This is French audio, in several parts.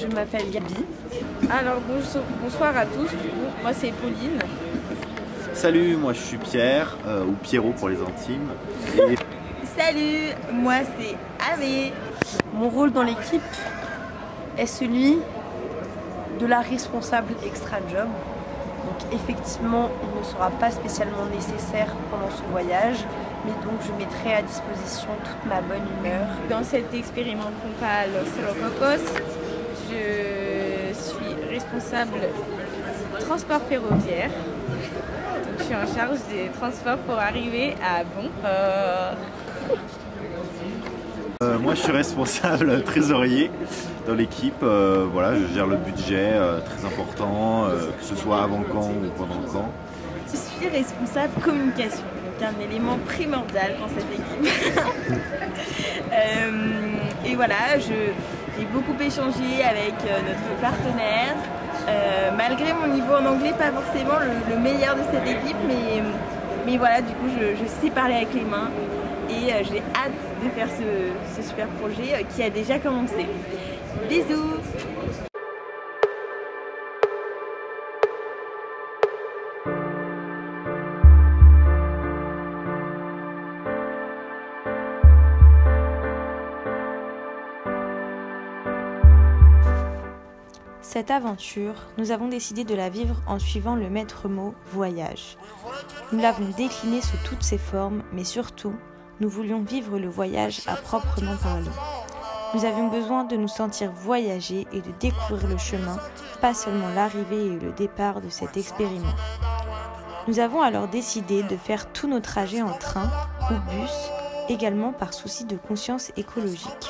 je m'appelle Gabi. Alors bonsoir à tous, moi c'est Pauline. Salut, moi je suis Pierre, ou Pierrot pour les intimes. Et... Salut, moi c'est Amé. Mon rôle dans l'équipe est celui de la responsable extra job. Donc effectivement, il ne sera pas spécialement nécessaire pendant ce voyage, mais donc je mettrai à disposition toute ma bonne humeur. Dans cet expériment Compal Solococos, je suis responsable transport ferroviaire. Donc je suis en charge des transports pour arriver à bon port. Moi je suis responsable trésorier dans l'équipe, voilà, je gère le budget très important, que ce soit avant le camp ou pendant le camp. Je suis responsable communication, donc un élément primordial dans cette équipe. Et voilà, j'ai beaucoup échangé avec notre partenaire. Malgré mon niveau en anglais, pas forcément le meilleur de cette équipe, mais voilà, du coup je sais parler avec les mains. Et j'ai hâte de faire ce super projet qui a déjà commencé. Bisous! Cette aventure, nous avons décidé de la vivre en suivant le maître mot « voyage ». Nous l'avons décliné sous toutes ses formes, mais surtout, nous voulions vivre le voyage à proprement parler. Nous avions besoin de nous sentir voyager et de découvrir le chemin, pas seulement l'arrivée et le départ de cet expériment. Nous avons alors décidé de faire tous nos trajets en train ou bus, également par souci de conscience écologique.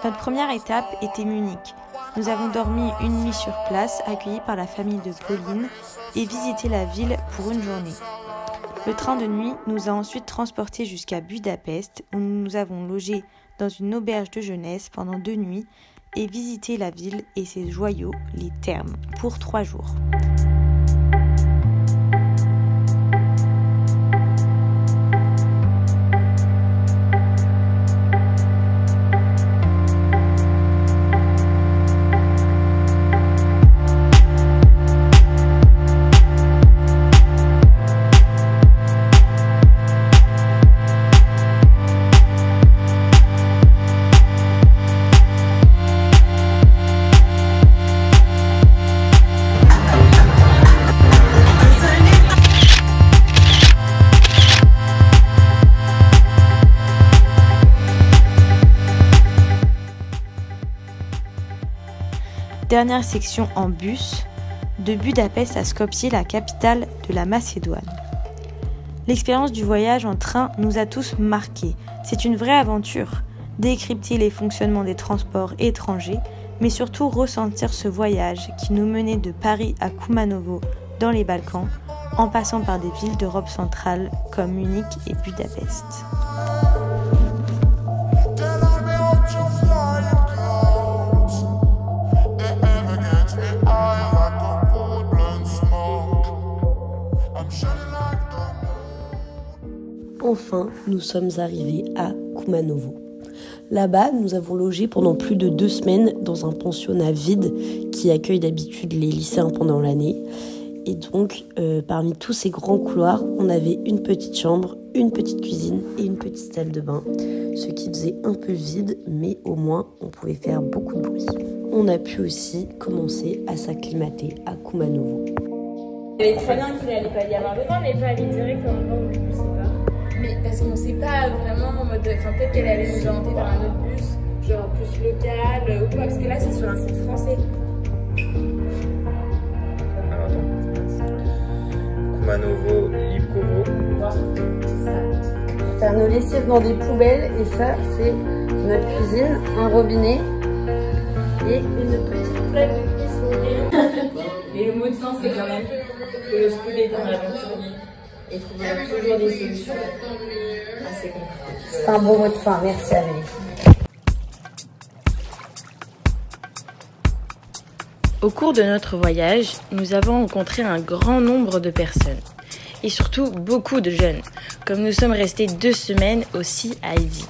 Notre première étape était Munich. Nous avons dormi une nuit sur place, accueillis par la famille de Pauline, et visité la ville pour une journée. Le train de nuit nous a ensuite transportés jusqu'à Budapest, où nous avons logé dans une auberge de jeunesse pendant 2 nuits et visité la ville et ses joyaux, les thermes, pour 3 jours. Dernière section en bus, de Budapest à Skopje, la capitale de la Macédoine. L'expérience du voyage en train nous a tous marqués. C'est une vraie aventure, décrypter les fonctionnements des transports étrangers, mais surtout ressentir ce voyage qui nous menait de Paris à Kumanovo dans les Balkans, en passant par des villes d'Europe centrale comme Munich et Budapest. Enfin, nous sommes arrivés à Kumanovo. Là-bas, nous avons logé pendant plus de 2 semaines dans un pensionnat vide qui accueille d'habitude les lycéens pendant l'année. Et donc, parmi tous ces grands couloirs, on avait une petite chambre, une petite cuisine et une petite salle de bain, ce qui faisait un peu vide, mais au moins, on pouvait faire beaucoup de bruit. On a pu aussi commencer à s'acclimater à Kumanovo. Il est très bien qu'il n'allait pas y avoir besoin, mais pas aller direct en bas au bus, je sais pas. Mais parce qu'on sait pas vraiment en mode. Enfin, peut-être qu'elle allait nous orienter vers un autre bus, genre plus local ou quoi, parce que là c'est sur un site français. Alors attends, Kumanovo, Lipkovo. Faire nos lessives dans des poubelles, et ça c'est notre cuisine, un robinet et une petite plaque de cuisson. Et le mot de fin c'est quand même que le school est un aventurier et trouvera toujours des solutions assez concrètes. C'est un bon mot de fin, merci Amélie. Au cours de notre voyage, nous avons rencontré un grand nombre de personnes et surtout beaucoup de jeunes, comme nous sommes restés 2 semaines aussi à Heidi.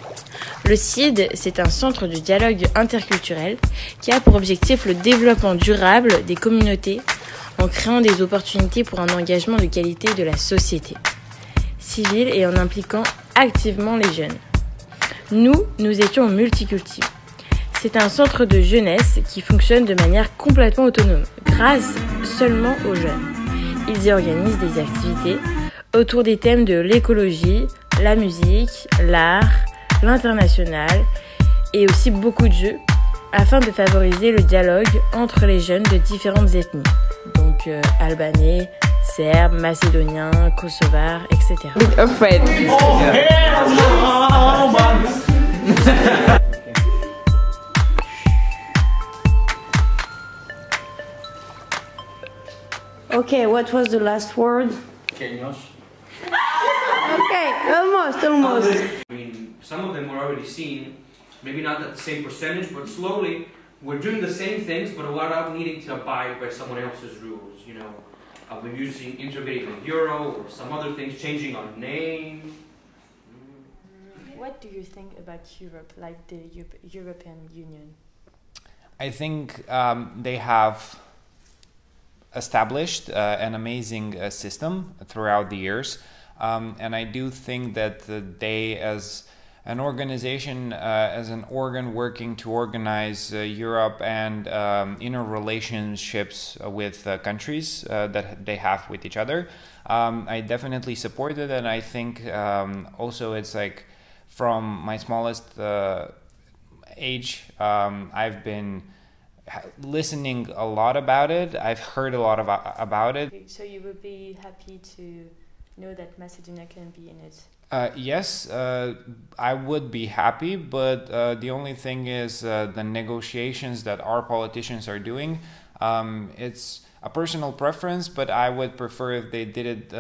Le CID, c'est un centre de dialogue interculturel qui a pour objectif le développement durable des communautés en créant des opportunités pour un engagement de qualité de la société civile et en impliquant activement les jeunes. Nous étions au Multiculti. C'est un centre de jeunesse qui fonctionne de manière complètement autonome, grâce seulement aux jeunes. Ils y organisent des activités autour des thèmes de l'écologie, la musique, l'art, l'international et aussi beaucoup de jeux afin de favoriser le dialogue entre les jeunes de différentes ethnies. Donc albanais, serbes, macédoniens, kosovars, etc. Afraid. Okay, what was the last word? Kenyos. Okay, almost. I mean, some of them were already seen, maybe not at the same percentage, but slowly we're doing the same things, but without needing to abide by someone else's rules. You know, we're integrating the euro or some other things, changing our name. What do you think about Europe, like the European Union? I think they have established an amazing system throughout the years, and I do think that they, as an organization, as an organ working to organize Europe and inner relationships with countries that they have with each other, I definitely support it, and I think also it's like from my smallest age, I've been listening a lot about it. I've heard a lot about it. So you would be happy to know that Macedonia can be in it? Yes, I would be happy, but the only thing is the negotiations that our politicians are doing. It's a personal preference, but I would prefer if they did it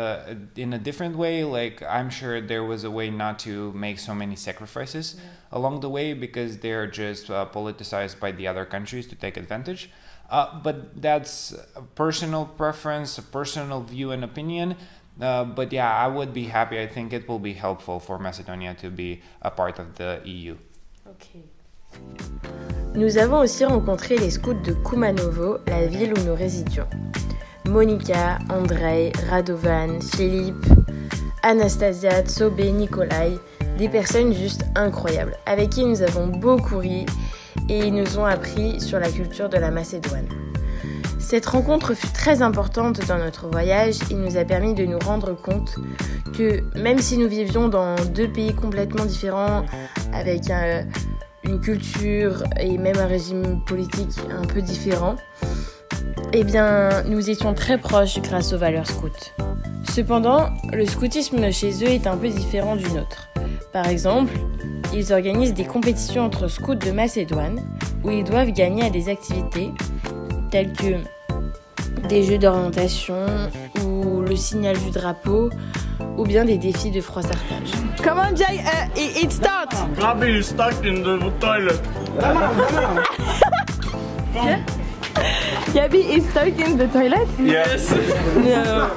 in a different way. Like, I'm sure there was a way not to make so many sacrifices along the way, because they're just politicized by the other countries to take advantage. But that's a personal preference, a personal view and opinion. But yeah, I would be happy. I think it will be helpful for Macedonia to be a part of the EU. Okay. Nous avons aussi rencontré les scouts de Kumanovo, la ville où nous résidions. Monica, Andrei, Radovan, Philippe, Anastasia, Tsobé, Nikolai, des personnes juste incroyables, avec qui nous avons beaucoup ri et ils nous ont appris sur la culture de la Macédoine. Cette rencontre fut très importante dans notre voyage et nous a permis de nous rendre compte que même si nous vivions dans deux pays complètement différents, avec une culture et même un régime politique un peu différent, eh bien, nous étions très proches grâce aux valeurs scouts. Cependant, le scoutisme de chez eux est un peu différent du nôtre. Par exemple, ils organisent des compétitions entre scouts de Macédoine où ils doivent gagner à des activités telles que des jeux d'orientation ou le signal du drapeau ou bien des défis de froissartage. Come on, Jay, it starts! Gabi is stuck in the toilet. Gabi is stuck in the toilet? Yes. No.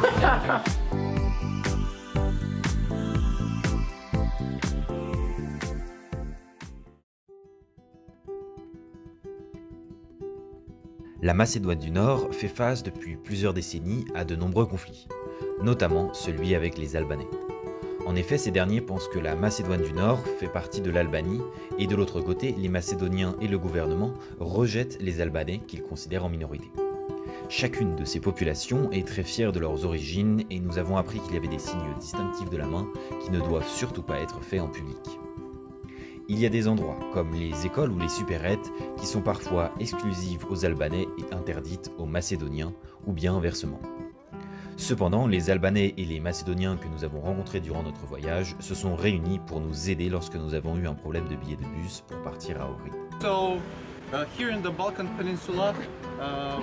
La Macédoine du Nord fait face depuis plusieurs décennies à de nombreux conflits, notamment celui avec les Albanais. En effet, ces derniers pensent que la Macédoine du Nord fait partie de l'Albanie et de l'autre côté, les Macédoniens et le gouvernement rejettent les Albanais qu'ils considèrent en minorité. Chacune de ces populations est très fière de leurs origines et nous avons appris qu'il y avait des signes distinctifs de la main qui ne doivent surtout pas être faits en public. Il y a des endroits, comme les écoles ou les supérettes, qui sont parfois exclusives aux Albanais et interdites aux Macédoniens, ou bien inversement. Cependant, les Albanais et les Macédoniens que nous avons rencontrés durant notre voyage se sont réunis pour nous aider lorsque nous avons eu un problème de billet de bus pour partir à Ohrid. So, here in the Balkan Peninsula,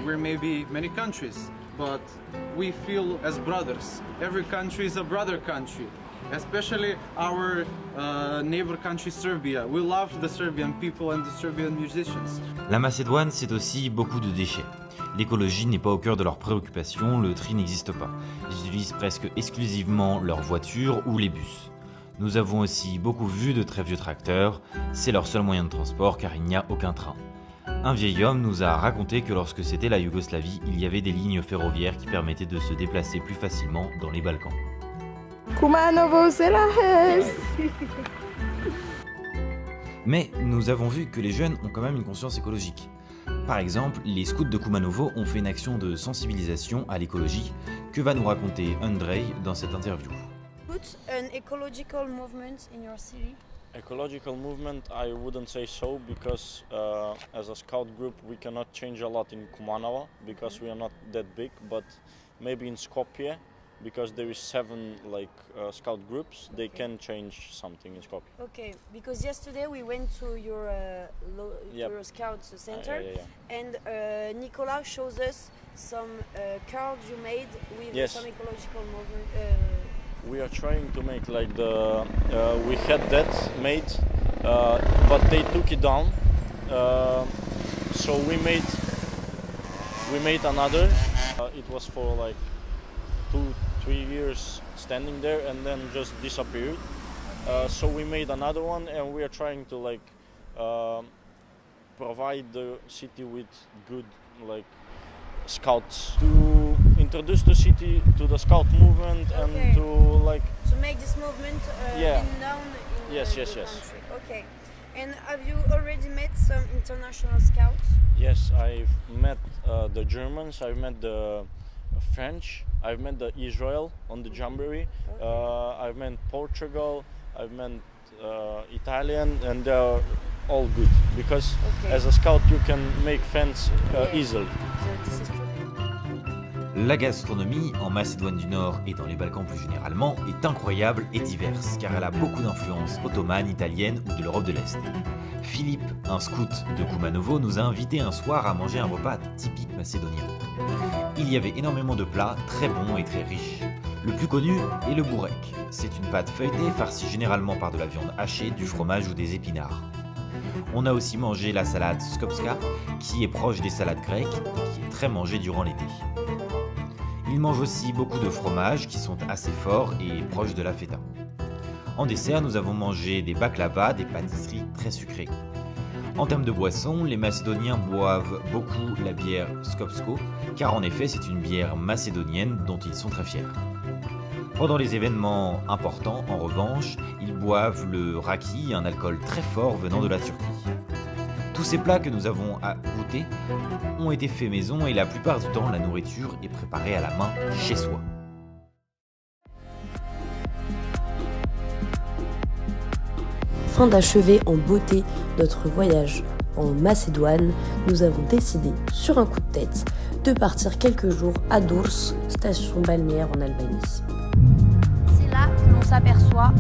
we're maybe many countries, but we feel as brothers. Every country is a brother country. Especially our neighbor country Serbia. We love the Serbian people and the Serbian musicians. La Macédoine, c'est aussi beaucoup de déchets. L'écologie n'est pas au cœur de leurs préoccupations, le tri n'existe pas. Ils utilisent presque exclusivement leurs voitures ou les bus. Nous avons aussi beaucoup vu de très vieux tracteurs, c'est leur seul moyen de transport car il n'y a aucun train. Un vieil homme nous a raconté que lorsque c'était la Yougoslavie, il y avait des lignes ferroviaires qui permettaient de se déplacer plus facilement dans les Balkans. Kumanovo, c'est la Hesse. Mais nous avons vu que les jeunes ont quand même une conscience écologique. Par exemple, les scouts de Kumanovo ont fait une action de sensibilisation à l'écologie que va nous raconter Andrei dans cette interview. Put an ecological movement in your city? Ecological movement, I wouldn't say so because as a scout group we cannot change a lot in Kumanovo because we are not that big, but maybe in Skopje, because there is 7 scout groups, they can change something in Skopje. Okay, because yesterday we went to your your scout center, and Nicola shows us some cards you made with some ecological movement. We are trying to make like the we had that made, but they took it down. So we made another. It was for like 2-3 years standing there and then just disappeared. So we made another one, and we are trying to provide the city with good scouts to introduce the city to the scout movement and to make this movement known in the country. Okay. And have you already met some international scouts? Yes, I've met the Germans, I've met the French, I've met the Israel on the Jamboree, I've met Portugal, I've met Italian, and they're all good because as a scout you can make friends easily. La gastronomie en Macédoine du Nord et dans les Balkans plus généralement est incroyable et diverse car elle a beaucoup d'influences ottomanes, italiennes ou de l'Europe de l'Est. Philippe, un scout de Kumanovo, nous a invités un soir à manger un repas typique macédonien. Il y avait énormément de plats très bons et très riches. Le plus connu est le bourrek. C'est une pâte feuilletée farcie généralement par de la viande hachée, du fromage ou des épinards. On a aussi mangé la salade skopska, qui est proche des salades grecques et qui est très mangée durant l'été. Ils mangent aussi beaucoup de fromages qui sont assez forts et proches de la feta. En dessert, nous avons mangé des baklavas, des pâtisseries très sucrées. En termes de boissons, les Macédoniens boivent beaucoup la bière Skopsko, car en effet c'est une bière macédonienne dont ils sont très fiers. Pendant les événements importants, en revanche, ils boivent le raki, un alcool très fort venant de la Turquie. Tous ces plats que nous avons à goûter ont été faits maison et la plupart du temps, la nourriture est préparée à la main chez soi. Afin d'achever en beauté notre voyage en Macédoine, nous avons décidé, sur un coup de tête, de partir quelques jours à Durrës, station balnéaire en Albanie. C'est là que l'on s'aperçoit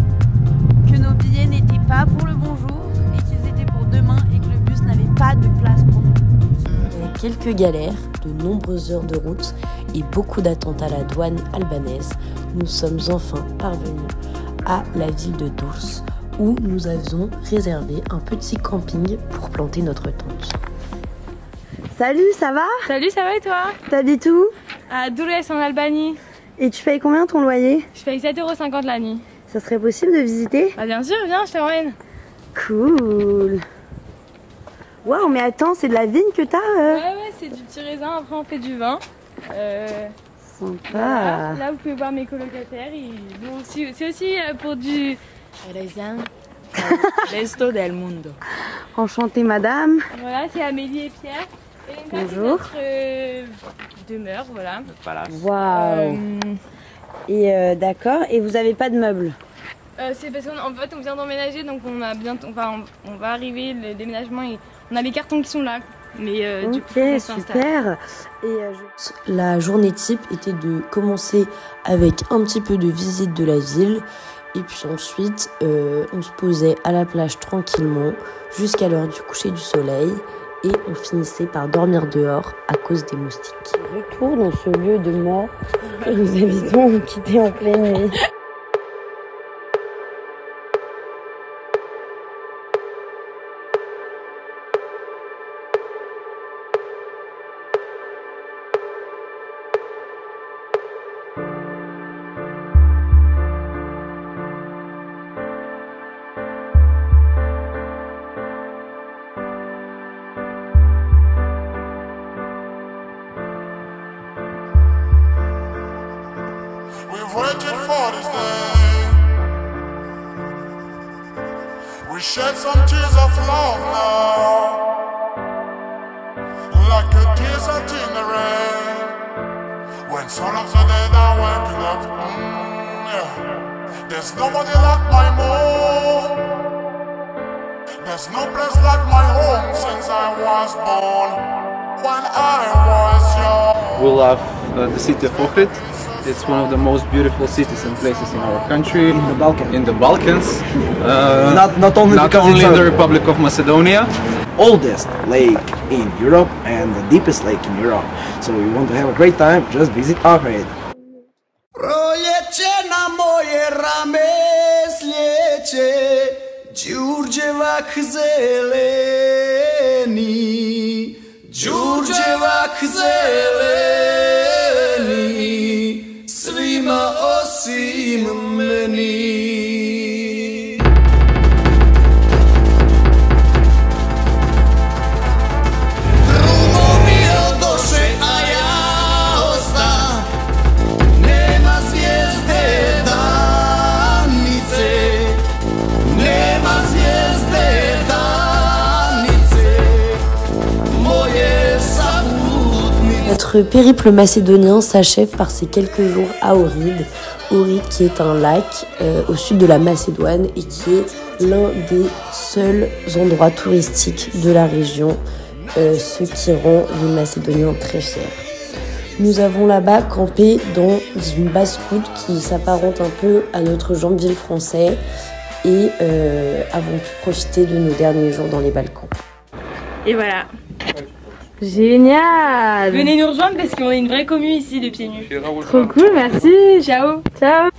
que nos billets n'étaient pas pour le bonjour et qu'ils étaient pour demain et que le bus n'avait pas de place pour nous. Après quelques galères, de nombreuses heures de route et beaucoup d'attentes à la douane albanaise, nous sommes enfin parvenus à la ville de Durrës, où nous avions réservé un petit camping pour planter notre tente. Salut, ça va? Salut, ça va et toi? T'habites où? À Durrës en Albanie. Et tu payes combien ton loyer? Je paye 7,50 € la nuit. Ça serait possible de visiter? Bah bien sûr, viens, je t'emmène. Cool. Waouh, mais attends, c'est de la vigne que t'as Ouais, c'est du petit raisin, après on fait du vin. Sympa. Voilà. Là, vous pouvez voir mes colocataires. C'est aussi pour du raisin. Resto del mundo. Enchantée, madame. Voilà, c'est Amélie et Pierre. Et bonjour. Notre demeure, voilà. Notre palace. Waouh. Et d'accord. Et vous avez pas de meubles? C'est parce qu'en fait, on vient d'emménager, donc on a bientôt, on va arriver, le déménagement, et on a les cartons qui sont là. Mais du coup, on super. Et la journée type était de commencer avec un petit peu de visite de la ville. Et puis ensuite, on se posait à la plage tranquillement jusqu'à l'heure du coucher du soleil. Et on finissait par dormir dehors à cause des moustiques. Retour dans ce lieu de mort que nous habitons quitté en pleine nuit. waited for this day. We shed some tears of love now, like a desert in the rain. When some of the dead are waking up, yeah. There's nobody like my mom. There's no place like my home since I was born. When I was young. We love the city of Ohrid. It's one of the most beautiful cities and places in our country. In the Balkans. In the Balkans. Not only in the Republic of Macedonia. Oldest lake in Europe and the deepest lake in Europe. So you want to have a great time, just visit Ohrid. Proljeće na moje rame sljeće, đurđevak zeleni, đurđevak zeleni, svima osim meni. Notre périple macédonien s'achève par ces quelques jours à Ohrid. Ohrid qui est un lac au sud de la Macédoine et qui est l'un des seuls endroits touristiques de la région, ce qui rend les Macédoniens très fiers. Nous avons là-bas campé dans une basse-coute qui s'apparente un peu à notre Jambeville français et avons pu profiter de nos derniers jours dans les Balkans. Et voilà. Génial! Venez nous rejoindre parce qu'on est une vraie commu ici de pieds nus. Trop cool, merci! Ciao! Ciao!